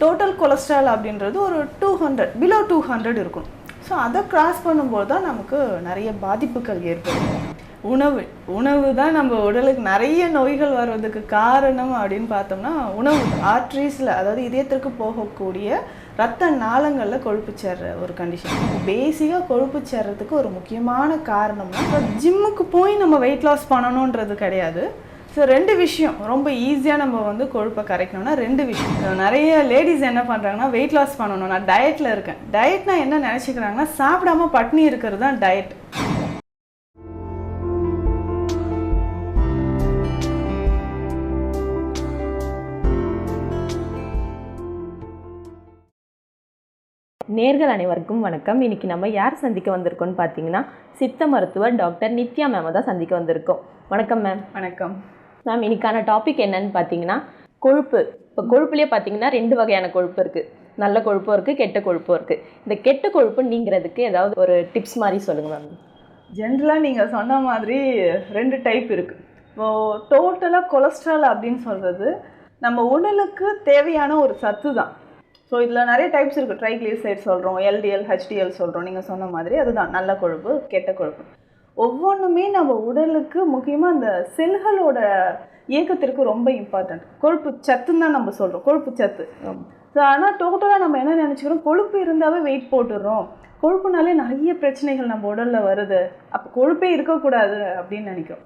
Total cholesterol அப்படின்றது ஒரு 200 below 200 இருக்கும். ஸோ அதை கிராஸ் பண்ணும்போது தான் நமக்கு நிறைய பாதிப்புகள் ஏற்படும். உணவு தான் நம்ம உடலுக்கு நிறைய நோய்கள் வர்றதுக்கு காரணம் அப்படின்னு பார்த்தோம்னா உணவு. ஆர்ட்ரீஸில், அதாவது இதயத்திற்கு போகக்கூடிய ரத்த நாளங்களில் கொழுப்பு சேர்ற ஒரு கண்டிஷன். பேசிக்காக கொழுப்பு சேர்றதுக்கு ஒரு முக்கியமான காரணம்னா ஜிம்முக்கு போய் நம்ம வெயிட் லாஸ் பண்ணணுன்றது கிடையாது. ஸோ 2 விஷயம் ரொம்ப ஈஸியாக நம்ம வந்து கொழுப்பை கரைக்கணும்னா 2 விஷயம். நிறைய லேடிஸ் என்ன பண்ணுறாங்கன்னா, வெயிட் லாஸ் பண்ணணும், நான் டயட்டில் இருக்கேன். டயட்னா என்ன நினச்சிக்கிறாங்கன்னா, சாப்பிடாம பட்னி இருக்கிறது தான் டயட். நேர்கள் அனைவருக்கும் வணக்கம். இன்றைக்கி நம்ம யார் சந்திக்க வந்திருக்கோம்னு பார்த்தீங்கன்னா, சித்த மருத்துவர் டாக்டர் நித்யா மேமை தான் சந்திக்க வந்திருக்கோம். வணக்கம் மேம். வணக்கம் மேம். இன்றைக்கான டாபிக் என்னன்னு பார்த்தீங்கன்னா, கொழுப்பு. இப்போ கொழுப்புலேயே பார்த்தீங்கன்னா 2 வகையான கொழுப்பு இருக்குது. நல்ல கொழுப்பும் இருக்குது, கெட்ட கொழுப்பும் இருக்குது. இந்த கெட்ட கொழுப்பு நீங்கிறதுக்கு ஏதாவது ஒரு டிப்ஸ் மாதிரி சொல்லுங்கள் மேம். ஜென்ரலாக நீங்கள் சொன்ன மாதிரி 2 டைப் இருக்குது. இப்போது டோட்டலாக கொலஸ்ட்ரால் அப்படின்னு சொல்கிறது நம்ம உடலுக்கு தேவையான ஒரு சத்து தான். ஸோ இதில் நிறைய டைப்ஸ் இருக்குது. ட்ரைக்ளிசரைட் சொல்கிறோம், எல்டிஎல், ஹெச்டிஎல் சொல்கிறோம். நீங்கள் சொன்ன மாதிரி அதுதான் நல்ல கொழுப்பு, கெட்ட கொழுப்பு. ஒவ்வொன்றுமே நம்ம உடலுக்கு முக்கியமாக அந்த செல்களோட இயக்கத்திற்கு ரொம்ப இம்பார்ட்டண்ட். கொழுப்பு சத்துன்னு தான் நம்ம சொல்கிறோம், கொழுப்பு சத்து. ஸோ ஆனால் டோட்டலாக நம்ம என்ன நினச்சிக்கிறோம், கொழுப்பு இருந்தாவே வெயிட் போட்டுடுறோம், கொழுப்புனாலே நிறைய பிரச்சனைகள் நம்ம உடலில் வருது, அப்போ கொழுப்பே இருக்கக்கூடாது அப்படின்னு நினைக்கிறோம்.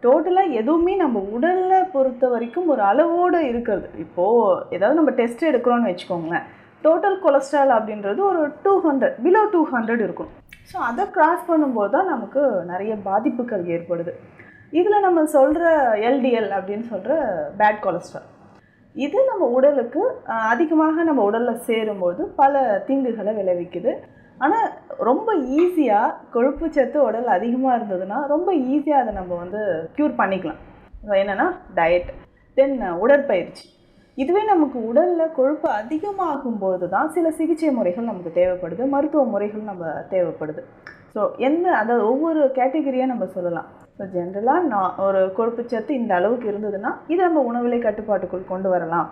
டோட்டலாக எதுவுமே நம்ம உடலில் பொறுத்த வரைக்கும் ஒரு அளவோடு இருக்கிறது. இப்போது ஏதாவது நம்ம டெஸ்ட் எடுக்கிறோன்னு வச்சுக்கோங்களேன், டோட்டல் கொலஸ்ட்ரால் அப்படின்றது ஒரு 200 பிலோ 200 இருக்கும். ஸோ அதை கிராஸ் பண்ணும்போது தான் நமக்கு நிறைய பாதிப்புகள் ஏற்படுது. இதில் நம்ம சொல்கிற எல்டிஎல் அப்படின்னு சொல்கிற பேட் கொலஸ்ட்ரால், இது நம்ம உடலுக்கு அதிகமாக நம்ம உடலில் சேரும்போது பல தீங்குகளை விளைவிக்குது. ஆனால் ரொம்ப ஈஸியாக கொழுப்பு சத்து உடல் அதிகமாக இருந்ததுன்னா ரொம்ப ஈஸியாக அதை நம்ம வந்து க்யூர் பண்ணிக்கலாம். என்னென்னா டயட், தென் உடற்பயிற்சி. இதுவே நமக்கு உடலில் கொழுப்பு அதிகமாகும்போது தான் சில சிகிச்சை முறைகள் நமக்கு தேவைப்படுது, மருத்துவ முறைகள் நம்ம தேவைப்படுது. ஸோ அதாவது ஒவ்வொரு கேட்டகரியாக நம்ம சொல்லலாம். ஸோ ஜென்ரலாக ஒரு கொழுப்பு சத்து இந்த அளவுக்கு இருந்ததுன்னா இதை நம்ம உணவிலை கட்டுப்பாட்டுக்குள் கொண்டு வரலாம்.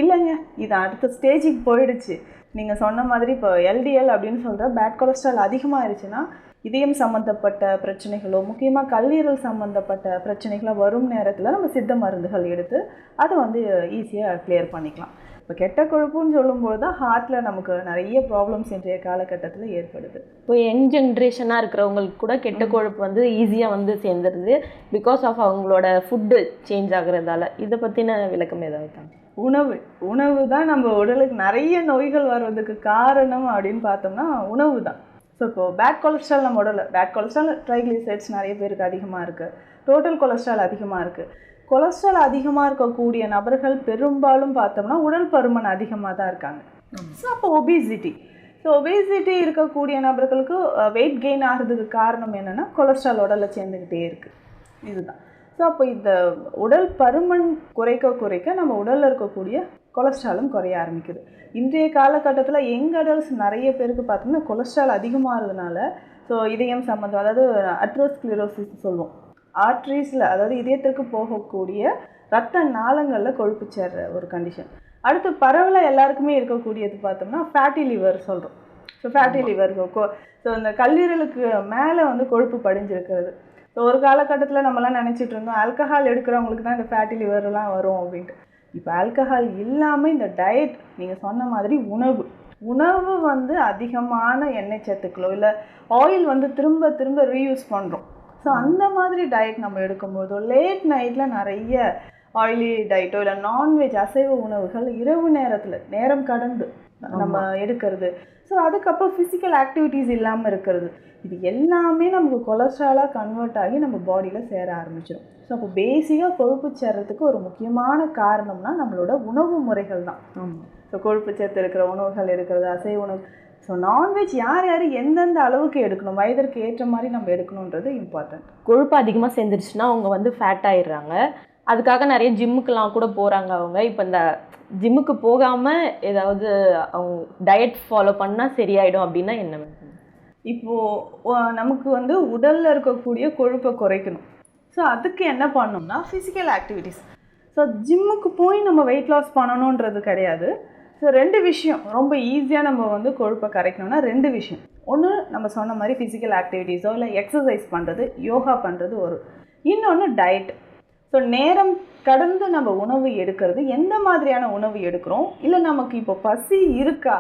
இல்லைங்க, இது அடுத்த ஸ்டேஜுக்கு போயிடுச்சு, நீங்கள் சொன்ன மாதிரி இப்போ எல்டிஎல் அப்படின்னு சொல்கிற பேட் கொலஸ்ட்ரால் அதிகமாகிடுச்சுன்னா இதயம் சம்மந்தப்பட்ட பிரச்சனைகளோ முக்கியமாக கல்லீரல் சம்மந்தப்பட்ட பிரச்சனைகளோ வரும் நேரத்தில் நம்ம சித்த மருந்துகள் எடுத்து அதை வந்து ஈஸியாக கிளியர் பண்ணிக்கலாம். இப்போ கெட்ட கொழுப்புன்னு சொல்லும்போது தான் ஹார்ட்டில் நமக்கு நிறைய ப்ராப்ளம்ஸ் இன்றைய காலகட்டத்தில் ஏற்படுது. இப்போ யங் ஜென்ரேஷனாக இருக்கிறவங்களுக்கு கூட கெட்ட கொழுப்பு வந்து ஈஸியாக வந்து சேர்ந்துருது, பிகாஸ் ஆஃப் அவங்களோட ஃபுட்டு சேஞ்ச் ஆகுறதால. இதை பற்றின விளக்கம் ஏதாவது தான்? உணவு தான் நம்ம உடலுக்கு நிறைய நோய்கள் வர்றதுக்கு காரணம் அப்படின்னு பார்த்தோம்னா உணவு தான். ஸோ இப்போது பேட் கொலஸ்ட்ரால் நம்ம உடலில், பேட் கொலஸ்ட்ரால் ட்ரைக்ளிசரைட்ஸ் நிறைய பேருக்கு அதிகமாக இருக்குது, டோட்டல் கொலஸ்ட்ரால் அதிகமாக இருக்குது. கொலஸ்ட்ரால் அதிகமாக இருக்கக்கூடிய நபர்கள் பெரும்பாலும் பார்த்தோம்னா உடல் பருமன் அதிகமாக தான் இருக்காங்க. ஸோ அப்போ ஒபேசிட்டி இருக்கக்கூடிய நபர்களுக்கு வெயிட் கெயின் ஆகிறதுக்கு காரணம் என்னென்னா கொலஸ்ட்ரால் உடலில் சேர்ந்துக்கிட்டே இருக்குது. இதுதான். ஸோ அப்போ இந்த உடல் பருமன் குறைக்க நம்ம உடலில் இருக்கக்கூடிய கொலஸ்ட்ராலும் குறைய ஆரம்பிக்குது. இன்றைய காலகட்டத்தில் யங் அடல்ட்ஸ் நிறைய பேருக்கு பார்த்தோம்னா கொலஸ்ட்ரால் அதிகமாகிறதுனால ஸோ இதயம் சம்மந்தம், அதாவது அட்ரோஸ்க்ளிரோசிஸ் சொல்லுவோம், ஆர்ட்ரீஸில், அதாவது இதயத்திற்கு போகக்கூடிய ரத்த நாளங்களில் கொழுப்பு சேர்ற ஒரு கண்டிஷன். அடுத்து பரவலாக எல்லாருக்குமே இருக்கக்கூடியது பார்த்தோம்னா ஃபேட்டி லிவர் சொல்கிறோம். ஸோ ஃபேட்டி லிவர், ஸோ இந்த கல்லீரலுக்கு மேலே வந்து கொழுப்பு படிஞ்சிருக்கிறது. ஸோ ஒரு காலகட்டத்தில் நம்மலாம் நினச்சிட்டு இருந்தோம் ஆல்கஹால் எடுக்கிறவங்களுக்கு தான் இந்த ஃபேட்டி லிவர்லாம் வரும் அப்படின்ட்டு. இப்போ ஆல்கஹால் இல்லாமல் இந்த டயட், நீங்கள் சொன்ன மாதிரி உணவு வந்து அதிகமான எண்ணெய் சத்துக்களோ இல்லை ஆயில் வந்து திரும்ப ரீயூஸ் பண்ணுறோம். ஸோ அந்த மாதிரி டயட் நம்ம எடுக்கும்போதோ லேட் நைட்டில் நிறைய ஆயிலி டயட்டோ இல்லை நான்வெஜ் அசைவ உணவுகள் இரவு நேரம் கடந்து நம்ம எடுக்கிறது, ஸோ அதுக்கப்புறம் ஃபிசிக்கல் ஆக்டிவிட்டீஸ் இல்லாமல் இருக்கிறது, இது எல்லாமே நமக்கு கொலஸ்ட்ராலாக கன்வெர்ட் ஆகி நம்ம பாடியில் சேர ஆரம்பிச்சிடும். ஸோ அப்போ பேசிக்காக கொழுப்பு சேர்றதுக்கு ஒரு முக்கியமான காரணம்னா நம்மளோட உணவு முறைகள் தான். ஸோ கொழுப்பு சேர்த்து இருக்கிற உணவுகள் எடுக்கிறது, அசைவ உணவு. ஸோ நான்வெஜ் யார் எந்தெந்த அளவுக்கு எடுக்கணும், வயதிற்கு ஏற்ற மாதிரி நம்ம எடுக்கணுன்றது இம்பார்ட்டன்ட். கொழுப்பு அதிகமாக சேர்ந்துருச்சுன்னா அவங்க வந்து ஃபேட் ஆகிடுறாங்க. அதுக்காக நிறைய ஜிம்முக்கெலாம் கூட போகிறாங்க அவங்க. இப்போ இந்த ஜிம்முக்கு போகாமல் ஏதாவது அவங்க டயட் ஃபாலோ பண்ணால் சரியாயிடும் அப்படின்னா என்ன மேம்? இப்போது நமக்கு வந்து உடலில் இருக்கக்கூடிய கொழுப்பை குறைக்கணும். ஸோ அதுக்கு என்ன பண்ணணும்னா ஃபிசிக்கல் ஆக்டிவிட்டீஸ். ஸோ ஜிம்முக்கு போய் நம்ம வெயிட் லாஸ் பண்ணணுன்றது கிடையாது. ஸோ 2 விஷயம் ரொம்ப ஈஸியாக நம்ம வந்து கொழுப்பை கரைக்கணும்னா 2 விஷயம். ஒன்று நம்ம சொன்ன மாதிரி ஃபிசிக்கல் ஆக்டிவிட்டீஸோ இல்லை எக்ஸசைஸ் பண்ணுறது, யோகா பண்ணுறது ஒரு. இன்னொன்று டயட். ஸோ நேரம் கடந்து நம்ம உணவு எடுக்கிறது, எந்த மாதிரியான உணவு எடுக்கிறோம், இல்லை நமக்கு இப்போ பசி இருக்கா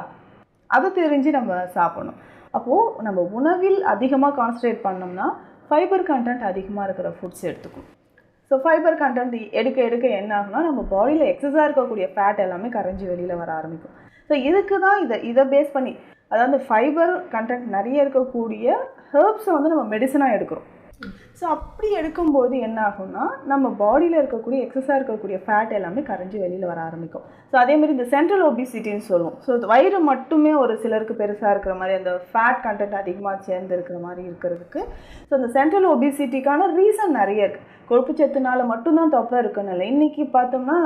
அதை தெரிஞ்சு நம்ம சாப்பிடணும். அப்போது நம்ம உணவில் அதிகமாக கான்சன்ட்ரேட் பண்ணோம்னா ஃபைபர் கண்டென்ட் அதிகமாக இருக்கிற ஃபுட்ஸ் எடுத்துக்கணும். ஸோ ஃபைபர் கண்டென்ட் எடுக்க எடுக்க என்ன ஆகும்னா நம்ம பாடியில் எக்ஸஸாக இருக்கக்கூடிய ஃபேட் எல்லாமே கரைஞ்சி வெளியில் வர ஆரம்பிக்கும். ஸோ இதுக்கு தான் இதை பேஸ் பண்ணி, அதாவது ஃபைபர் கண்டென்ட் நிறைய இருக்கக்கூடிய ஹெர்ப்ஸை வந்து நம்ம மெடிசனாக எடுக்கிறோம். ஸோ அப்படி எடுக்கும்போது என்ன ஆகும்னா நம்ம பாடியில் இருக்கக்கூடிய எக்ஸஸாக இருக்கக்கூடிய ஃபேட் எல்லாமே கரைஞ்சி வெளியில் வர ஆரம்பிக்கும். ஸோ அதேமாதிரி இந்த சென்ட்ரல் ஒபிசிட்டின்னு சொல்லுவோம். ஸோ வயிறு மட்டுமே ஒரு சிலருக்கு பெருசாக இருக்கிற மாதிரி, அந்த ஃபேட் கண்டென்ட் அதிகமாக சேர்ந்து இருக்கிற மாதிரி இருக்கிறதுக்கு ஸோ இந்த சென்ட்ரல் ஒபிசிட்டிக்கான ரீசன் நிறைய இருக்குது. கொழுப்பு சத்துனால மட்டும்தான் தொப்பை இருக்குன்னு இல்லை. இன்றைக்கி பார்த்தோம்னா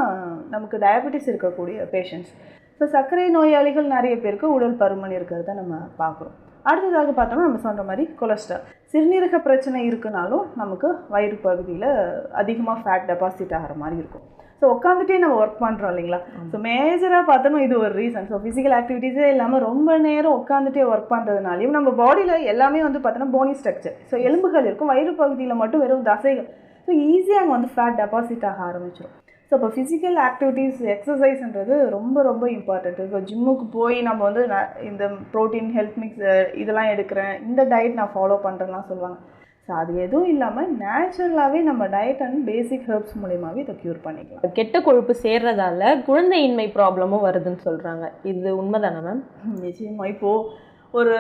நமக்கு டயபெட்டிஸ் இருக்கக்கூடிய பேஷண்ட்ஸ், ஸோ சர்க்கரை நோயாளிகள் நிறைய பேருக்கு உடல் பருமன் இருக்கிறத நம்ம பார்க்குறோம். அடுத்ததாக பார்த்தோம்னா நம்ம சொன்ன மாதிரி கொலஸ்ட்ரால், சிறுநீரக பிரச்சனை இருக்குனாலும் நமக்கு வயிறு பகுதியில் அதிகமாக ஃபேட் டெபாசிட் ஆகிற மாதிரி இருக்கும். ஸோ உட்காந்துட்டே நம்ம ஒர்க் பண்ணுறோம் இல்லைங்களா. ஸோ மேஜராக பார்த்தோம்னா இது ஒரு ரீசன். ஸோ ஃபிசிக்கல் ஆக்டிவிட்டீஸே இல்லாமல் ரொம்ப நேரம் உட்காந்துட்டே ஒர்க் பண்ணுறதுனாலையும் நம்ம பாடியில் எல்லாமே வந்து பார்த்தோன்னா போனி ஸ்ட்ரக்சர், ஸோ எலும்புகள் இருக்கும், வயிறு பகுதியில் மட்டும் வெறும் தசைகள். ஸோ ஈஸியாக அங்கே வந்து ஃபேட் டெபாசிட் ஆக ஆரம்பிச்சிடும். ஸோ இப்போ ஃபிசிக்கல் ஆக்டிவிட்டீஸ், எக்ஸசைஸ்ன்றது ரொம்ப ரொம்ப இம்பார்ட்டண்ட். இப்போ ஜிம்முக்கு போய் நம்ம வந்து இந்த ப்ரோட்டீன் ஹெல்த் மிக்ஸ் இதெல்லாம் எடுக்கிறேன், இந்த டயட் நான் ஃபாலோ பண்ணுறேன்லாம் சொல்லுவாங்க. ஸோ அது எதுவும் இல்லாமல் நேச்சுரலாகவே நம்ம டயட் அண்ட் பேசிக் ஹெர்ப்ஸ் மூலியமாகவே இதை க்யூர் பண்ணிக்கலாம். கெட்ட கொழுப்பு சேர்றதால குழந்தையின்மை ப்ராப்ளமும் வருதுன்னு சொல்கிறாங்க, இது உண்மைதானே மேம்? நிச்சயமாக. இப்போது ஒரு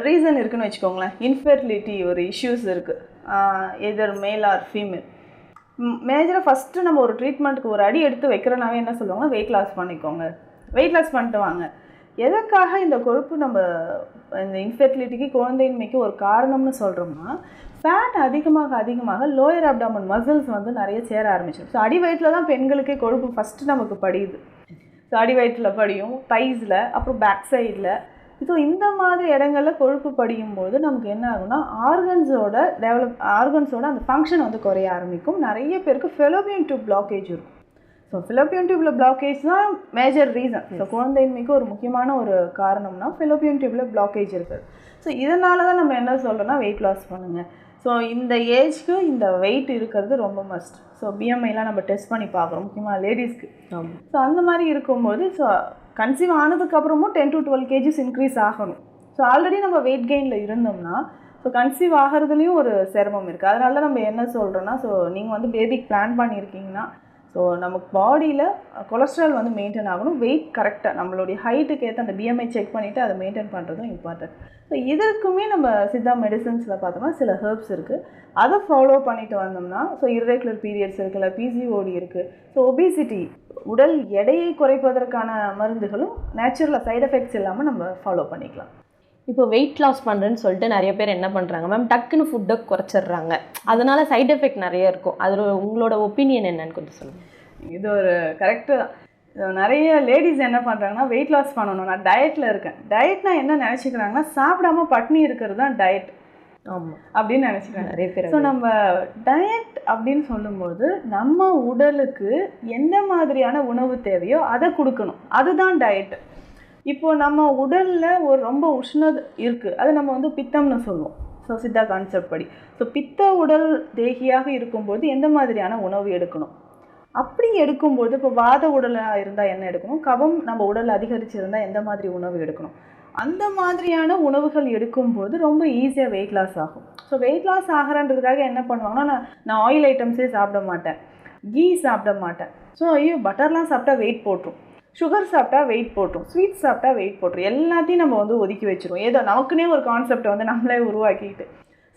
ரீசன் இருக்குதுன்னு வச்சுக்கோங்களேன். இன்ஃபெர்டிலிட்டி ஒரு இஷ்யூஸ் இருக்குது, எதர் மேல் ஆர் ஃபீமேல். மேஜராக ஃபஸ்ட்டு நம்ம ஒரு ட்ரீட்மெண்ட்டுக்கு ஒரு அடி எடுத்து வைக்கிறனாவே என்ன சொல்லுவாங்கன்னா வெயிட் லாஸ் பண்ணிக்கோங்க, வெயிட் லாஸ் பண்ணிட்டு வாங்க. எதற்காக இந்த கொழுப்பு நம்ம இந்த இன்ஃபெர்டிலிட்டிக்கு, குழந்தையின்மைக்கு ஒரு காரணம்னு சொல்கிறோம்னா, ஃபேட் அதிகமாக அதிகமாக லோயர் அப்டாமன் மசில்ஸ் வந்து நிறைய சேர ஆரம்பிச்சிடும். ஸோ அடி வயிற்றில் தான் பெண்களுக்கே கொழுப்பு ஃபஸ்ட்டு நமக்கு படியுது. ஸோ அடி வயிற்றில் படியும், தைஸில், அப்புறம் பேக் சைடில். ஸோ இந்த மாதிரி இடங்களில் கொழுப்பு படியும் போது நமக்கு என்ன ஆகும்னா ஆர்கன்ஸோட அந்த ஃபங்க்ஷன் வந்து குறைய ஆரம்பிக்கும். நிறைய பேருக்கு ஃபெலோபியன் டியூப் பிளாக்கேஜ் இருக்கும். ஸோ ஃபெலோபியன் டியூப்பில் பிளாக்கேஜ் தான் மேஜர் ரீசன். ஸோ குழந்தையின்மைக்கு ஒரு முக்கியமான ஒரு காரணம்னா ஃபெலோபியன் டியூப்பில் பிளாக்கேஜ் இருக்குது. ஸோ இதனால தான் நம்ம என்ன சொல்கிறோன்னா வெயிட் லாஸ் பண்ணுங்கள். ஸோ இந்த ஏஜ்க்கு இந்த வெயிட் இருக்கிறது ரொம்ப மஸ்ட். ஸோ பிஎம்ஐலாம் நம்ம டெஸ்ட் பண்ணி பார்க்குறோம், முக்கியமாக லேடிஸ்க்கு. ஸோ அந்த மாதிரி இருக்கும்போது ஸோ கன்சீவ் ஆனதுக்கப்புறமும் 10 to 12 kgs இன்க்ரீஸ் ஆகணும். ஸோ ஆல்ரெடி நம்ம வெயிட் கெயினில் இருந்தோம்னா ஸோ கன்சீவ் ஆகிறதுலையும் ஒரு சிரமம் இருக்குது. அதனால தான் நம்ம என்ன சொல்கிறோன்னா, ஸோ நீங்கள் வந்து பேபிக்கு பிளான் பண்ணியிருக்கீங்கன்னா ஸோ நமக்கு பாடியில் கொலஸ்ட்ரால் வந்து மெயின்டைன் ஆகணும், வெயிட் கரெக்டாக நம்மளுடைய ஹைட்டுக்கு ஏற்ற அந்த பிஎம்ஐ செக் பண்ணிவிட்டு அதை மெயின்டைன் பண்ணுறதும் இம்பார்ட்டன்ட். ஸோ இதற்குமே நம்ம சித்தா மெடிசன்ஸில் பார்த்தோம்னா சில ஹெர்ப்ஸ் இருக்குது, அதை ஃபாலோ பண்ணிட்டு வந்தோம்னா ஸோ இர்ரெகுலர் பீரியட்ஸ் இருக்குல்ல, பிசிஓடி இருக்குது, ஸோ ஒபிசிட்டி உடல் எடையை குறைப்பதற்கான மருந்துகளும் நேச்சுரலாக சைடு எஃபெக்ட்ஸ் இல்லாமல் நம்ம ஃபாலோ பண்ணிக்கலாம். இப்போ வெயிட் லாஸ் பண்ணுறேன்னு சொல்லிட்டு நிறைய பேர் என்ன பண்ணுறாங்க மேம், டக்குன்னு ஃபுட்டை குறைச்சிட்றாங்க, அதனால சைடு எஃபெக்ட் நிறைய இருக்கும். அதில் உங்களோட ஒப்பீனியன் என்னன்னு கொஞ்சம் சொல்லுங்கள். இது ஒரு கரெக்டு தான். நிறைய லேடிஸ் என்ன பண்ணுறாங்கன்னா வெயிட் லாஸ் பண்ணணும், நான் டயட்டில் இருக்கேன், டயட்னா என்ன நினச்சிக்கிறாங்கன்னா சாப்பிடாம பட்னி இருக்கிறது தான் டயட். ஆமாம் அப்படின்னு நினச்சிக்கிறாங்க நிறைய பேர். ஸோ நம்ம டயட் அப்படின்னு சொல்லும்போது நம்ம உடலுக்கு எந்த மாதிரியான உணவு தேவையோ அதை கொடுக்கணும், அதுதான் டயட். இப்போது நம்ம உடலில் ஒரு ரொம்ப உஷ்ணம் இருக்குது, அது நம்ம வந்து பித்தம்னு சொல்லுவோம். ஸோ சித்தா கான்செப்ட் படி ஸோ பித்த உடல் தேகியாக இருக்கும்போது எந்த மாதிரியான உணவு எடுக்கணும், அப்படி எடுக்கும்போது இப்போ வாத உடலாக இருந்தால் என்ன எடுக்கணும், கபம் நம்ம உடல் அதிகரிச்சிருந்தால் எந்த மாதிரி உணவு எடுக்கணும், அந்த மாதிரியான உணவுகள் எடுக்கும்போது ரொம்ப ஈஸியாக வெயிட் லாஸ் ஆகும். ஸோ வெயிட் லாஸ் ஆகிறன்றதுக்காக என்ன பண்ணுவாங்கன்னா, நான் ஆயில் ஐட்டம்ஸே சாப்பிட மாட்டேன், கீ சாப்பிட மாட்டேன், ஸோ ஐயோ பட்டர்லாம் சாப்பிட்டா வெயிட் போட்டுரும், சுகர் சாப்பிட்டா வெயிட் போட்டுரும், ஸ்வீட் சாப்பிட்டா வெயிட் போட்டுரும், எல்லாத்தையும் நம்ம வந்து ஒதுக்கி வச்சுருவோம். ஏதோ நமக்குன்னே ஒரு கான்செப்டை வந்து நம்மளே உருவாக்கிட்டு.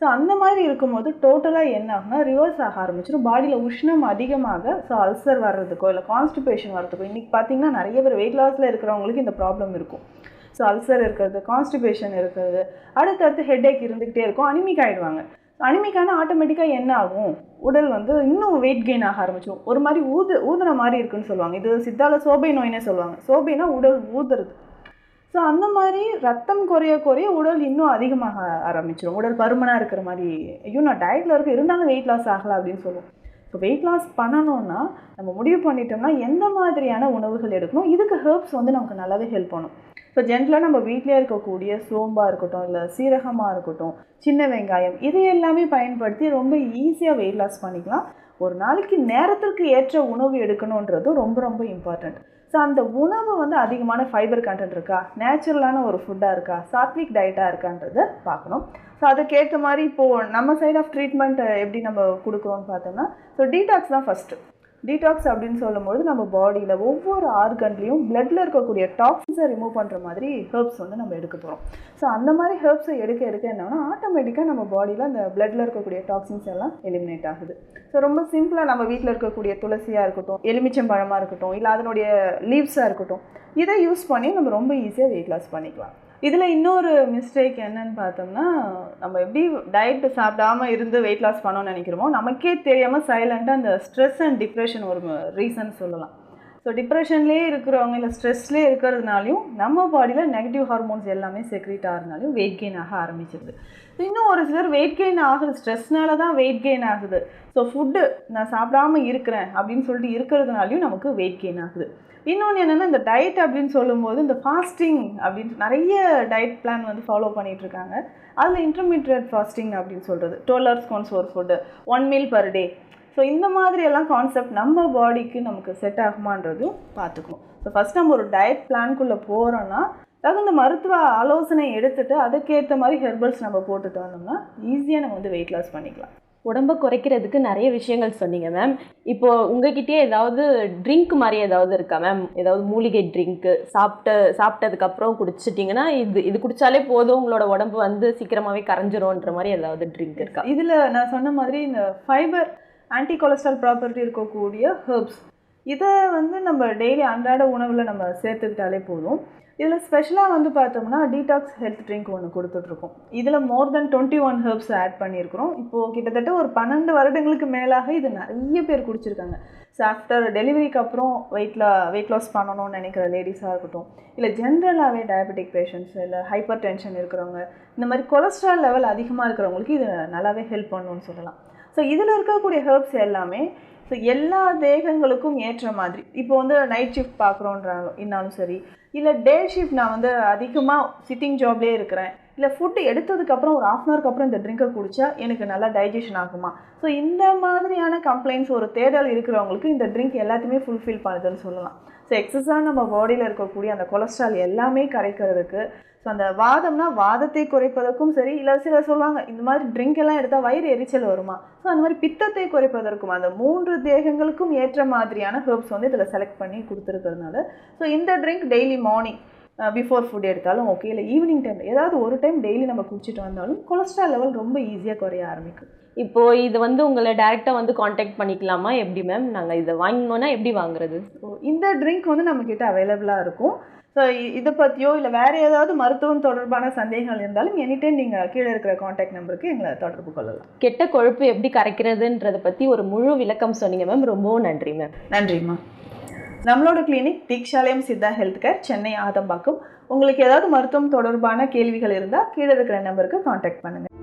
ஸோ அந்த மாதிரி இருக்கும்போது டோட்டலாக என்ன ஆகுனா ரிவர்ஸ் ஆக ஆரம்பிச்சிடும். பாடியில் உஷ்ணம் அதிகமாக ஸோ அல்சர் வர்றதுக்கோ இல்லை கான்ஸ்டிபேஷன் வர்றதுக்கோ, இன்றைக்கி பார்த்திங்கன்னா நிறைய பேர் வெயிட் லாஸில் இருக்கிறவங்களுக்கு இந்த ப்ராப்ளம் இருக்கும். ஸோ அல்சர் இருக்கிறது, கான்ஸ்டிபேஷன் இருக்கிறது, அடுத்தடுத்து ஹெட்ஏக் இருந்துக்கிட்டே இருக்கும், அனிமிக் ஆகிடுவாங்க. அனிமிக்கான ஆட்டோமேட்டிக்காக என்ன ஆகும், உடல் வந்து இன்னும் வெயிட் கெயின் ஆக ஆரம்பிச்சிடும். ஒரு மாதிரி ஊதுன மாதிரி இருக்குன்னு சொல்லுவாங்க. இது சித்தால சோபை நோயினே சொல்லுவாங்க. சோபைனா உடல் ஊதுறது. ஸோ அந்த மாதிரி ரத்தம் குறைய குறைய உடல் இன்னும் அதிகமாக ஆரம்பிச்சிடும். உடல் பருமனாக இருக்கிற மாதிரி, ஐயோ நான் டயட்டில் இருக்க இருந்தாலும் வெயிட் லாஸ் ஆகலை அப்படின்னு சொல்லுவோம். இப்போ வெயிட் லாஸ் பண்ணணும்னா நம்ம முடிவு பண்ணிட்டோம்னா எந்த மாதிரியான உணவுகள் எடுக்கணும், இதுக்கு ஹெர்ப்ஸ் வந்து நமக்கு நல்லாவே ஹெல்ப் பண்ணும். இப்போ ஜென்ரலாக நம்ம வீட்டிலே இருக்கக்கூடிய சோம்பாக இருக்கட்டும், இல்லை சீரகமாக இருக்கட்டும், சின்ன வெங்காயம், இது எல்லாமே பயன்படுத்தி ரொம்ப ஈஸியாக வெயிட் லாஸ் பண்ணிக்கலாம். ஒரு நாளைக்கு நேரத்திற்கு ஏற்ற உணவு எடுக்கணுன்றதும் ரொம்ப ரொம்ப இம்பார்ட்டண்ட். ஸோ அந்த உணவு வந்து அதிகமான ஃபைபர் கண்டென்ட் இருக்கா, நேச்சுரலான ஒரு ஃபுட்டாக இருக்கா, சாத்விக் டயட்டாக இருக்கான்றதை பார்க்கணும். ஸோ அதுக்கேற்ற மாதிரி இப்போது நம்ம சைட் ஆஃப் ட்ரீட்மெண்ட் எப்படி நம்ம கொடுக்குறோன்னு பார்த்தோம்னா, ஸோ டீடாக்ஸ் தான் ஃபஸ்ட்டு. டீடாக்ஸ் அப்படின்னு சொல்லும்போது நம்ம பாடியில் ஒவ்வொரு ஆர்கன்லேயும் பிளட்டில் இருக்கக்கூடிய டாக்ஸின்ஸை ரிமூவ் பண்ணுற மாதிரி ஹெர்ப்ஸ் வந்து நம்ம எடுக்க போகிறோம். ஸோ அந்த மாதிரி ஹெர்ப்ஸை எடுக்க என்னன்னா ஆட்டோமேட்டிக்காக நம்ம பாடியில் அந்த பிளட்டில் இருக்கக்கூடிய டாக்ஸின்ஸ் எல்லாம் எலிமினேட் ஆகுது. ஸோ ரொம்ப சிம்பிளாக நம்ம வீட்டில் இருக்கக்கூடிய துளசியாக இருக்கட்டும், எலுமிச்சம்பழமாக இருக்கட்டும், இல்லை அதனுடைய லீவ்ஸாக இருக்கட்டும், இதை யூஸ் பண்ணி நம்ம ரொம்ப ஈஸியாக வெயிட் லாஸ் பண்ணிக்கலாம். இதில் இன்னொரு மிஸ்டேக் என்னன்னு பார்த்தோம்னா, நம்ம எப்படி டயட்டு சாப்பிடாம இருந்து வெயிட் லாஸ் பண்ணணும்னு நினைக்கிறோமோ, நமக்கே தெரியாமல் சைலண்ட்டாக அந்த ஸ்ட்ரெஸ் அண்ட் டிப்ரெஷன் ஒரு ரீசன் சொல்லலாம். ஸோ டிப்ரெஷன்லேயே இருக்கிறவங்க இல்லை ஸ்ட்ரெஸ்லேயே இருக்கிறதுனாலையும் நம்ம பாடியில் நெகட்டிவ் ஹார்மோன்ஸ் எல்லாமே செக்ரீட் ஆகிறதுனாலையும் வெயிட் கெயின் ஆக ஆரம்பிச்சிருது. இன்னும் ஒரு சிலர் வெயிட் கெயின் ஆகுது, ஸ்ட்ரெஸ்னால தான் வெயிட் கெயின் ஆகுது, ஸோ ஃபுட்டு நான் சாப்பிடாமல் இருக்கிறேன் அப்படின்னு சொல்லிட்டு இருக்கிறதுனாலையும் நமக்கு வெயிட் கெயின் ஆகுது. இன்னொன்று என்னென்னா, இந்த டயட் அப்படின்னு சொல்லும்போது இந்த ஃபாஸ்டிங் அப்படின்ட்டு நிறைய டயட் பிளான் வந்து ஃபாலோ பண்ணிகிட்ருக்காங்க. அதில் இன்டர்மீடியட் ஃபாஸ்டிங் அப்படின்னு சொல்கிறது 12 hours ஒன்ஸ் ஒரு food, 1 meal per day. So இந்த மாதிரியெல்லாம் கான்செப்ட் நம்ம பாடிக்கு நமக்கு செட் ஆகுமான்றதும் பார்த்துக்கணும். ஸோ ஃபஸ்ட் நம்ம ஒரு டயட் பிளான்குள்ளே போகிறோன்னா தகுந்த மருத்துவ ஆலோசனை எடுத்துகிட்டு அதுக்கேற்ற மாதிரி ஹெர்பல்ஸ் நம்ம போட்டுட்டு வந்தோம்னா ஈஸியாக நம்ம வந்து வெயிட் லாஸ் பண்ணிக்கலாம். உடம்பை குறைக்கிறதுக்கு நிறைய விஷயங்கள் சொன்னீங்க மேம். இப்போது உங்ககிட்டயே ஏதாவது ட்ரிங்க் மாதிரி ஏதாவது இருக்கா மேம்? ஏதாவது மூலிகை ட்ரிங்க்கு சாப்பிட்டதுக்கப்புறம் குடிச்சிட்டிங்கன்னா இது குடித்தாலே போதும், உங்களோட உடம்பு வந்து சீக்கிரமாகவே கரைஞ்சிரும்ன்ற மாதிரி ஏதாவது ட்ரிங்க் இருக்கா? இதில் நான் சொன்ன மாதிரி இந்த ஃபைபர் ஆன்டி கொலஸ்ட்ரால் ப்ராப்பர்ட்டி இருக்கக்கூடிய ஹெர்ப்ஸ், இதை வந்து நம்ம டெய்லி அன்றாட உணவில் நம்ம சேர்த்துக்கிட்டாலே போதும். இதில் ஸ்பெஷலாக வந்து பார்த்தோம்னா டீடாக்ஸ் ஹெல்த் ட்ரிங்க் ஒன்று கொடுத்துட்ருக்கோம். இதில் மோர் தென் 21 ஹெர்ப்ஸ் ஆட் பண்ணியிருக்கிறோம். இப்போது கிட்டத்தட்ட ஒரு 12 வருடங்களுக்கு மேலாக இது நிறைய பேர் குடிச்சிருக்காங்க. ஸோ ஆஃப்டர் டெலிவரிக்கு அப்புறம் வெயிட் லாஸ் பண்ணணும்னு நினைக்கிற லேடிஸாக இருக்கட்டும், இல்லை ஜென்ரலாகவே டயபெட்டிக் பேஷண்ட்ஸ், இல்லை ஹைப்பர் டென்ஷன் இருக்கிறவங்க, இந்த மாதிரி கொலஸ்ட்ரால் லெவல் அதிகமாக இருக்கிறவங்களுக்கு இது நல்லாவே ஹெல்ப் பண்ணணும்னு சொல்லலாம். ஸோ இதில் இருக்கக்கூடிய ஹெர்ப்ஸ் எல்லாமே ஸோ எல்லா தேகங்களுக்கும் ஏற்ற மாதிரி, இப்போ வந்து நைட் ஷிஃப்ட் பார்க்குறோன்றாலும் சரி, இல்லை டே ஷிஃப்ட் நான் வந்து அதிகமாக சிட்டிங் ஜாப்லேயே இருக்கிறேன், இல்லை ஃபுட்டு எடுத்ததுக்கப்புறம் ஒரு 1/2 hour அப்புறம் இந்த ட்ரிங்கை குடித்தா எனக்கு நல்லா டைஜஷன் ஆகுமா, ஸோ இந்த மாதிரியான கம்ப்ளைண்ட்ஸ் ஒரு தேடல் இருக்கிறவங்களுக்கு இந்த ட்ரிங்க் எல்லாத்தையுமே ஃபுல்ஃபில் பண்ணுதுன்னு சொல்லலாம். ஸோ எக்ஸஸாக நம்ம பாடியில் இருக்கக்கூடிய அந்த கொலஸ்ட்ரால் எல்லாமே கரைக்கிறதுக்கு, ஸோ அந்த வாதம்னா வாதத்தை குறைப்பதற்கும் சரி, இல்லை சிலர் சொல்லுவாங்க இந்த மாதிரி ட்ரிங்க் எல்லாம் எடுத்தால் வயிறு எரிச்சல் வருமா, ஸோ அந்த மாதிரி பித்தத்தை குறைப்பதற்கும் அந்த 3 தேகங்களுக்கும் ஏற்ற மாதிரியான ஹெர்ப்ஸ் வந்து இதில் செலக்ட் பண்ணி கொடுத்துருக்கிறதுனால, ஸோ இந்த drink daily morning before food எடுத்தாலும் ஓகே, இல்லை ஈவினிங் டைம் ஏதாவது ஒரு டைம் டெய்லி நம்ம குடிச்சிட்டு வந்தாலும் கொலஸ்ட்ரால் லெவல் ரொம்ப ஈஸியாக குறைய ஆரம்பிக்கும். இப்போது இது வந்து உங்களை டைரெக்டாக வந்து காண்டாக்ட் பண்ணிக்கலாமா எப்படி மேம்? நாங்கள் இதை வாங்கினோன்னா எப்படி வாங்குறது? இந்த ட்ரிங்க் வந்து நம்மக்கிட்ட அவைலபிளாக இருக்கும். ஸோ இதை பற்றியோ இல்லை வேறு ஏதாவது மருத்துவம் தொடர்பான சந்தேகங்கள் இருந்தாலும் எனி டைம் நீங்கள் கீழே இருக்கிற காண்டாக்ட் நம்பருக்கு எங்களை தொடர்பு கொள்ளலாம். கெட்ட கொழுப்பு எப்படி கரைக்கிறதுன்றதை பற்றி ஒரு முழு விளக்கம் சொன்னீங்க மேம். ரொம்பவும் நன்றி மேம். நன்றிம்மா. நம்மளோட clinic Deekshalayam Siddha health care, Chennai Adambakkam. உங்களுக்கு ஏதாவது மருத்துவம் தொடர்பான கேள்விகள் இருந்தால் கீழே இருக்கிற நம்பருக்கு காண்டாக்ட் பண்ணுங்கள்.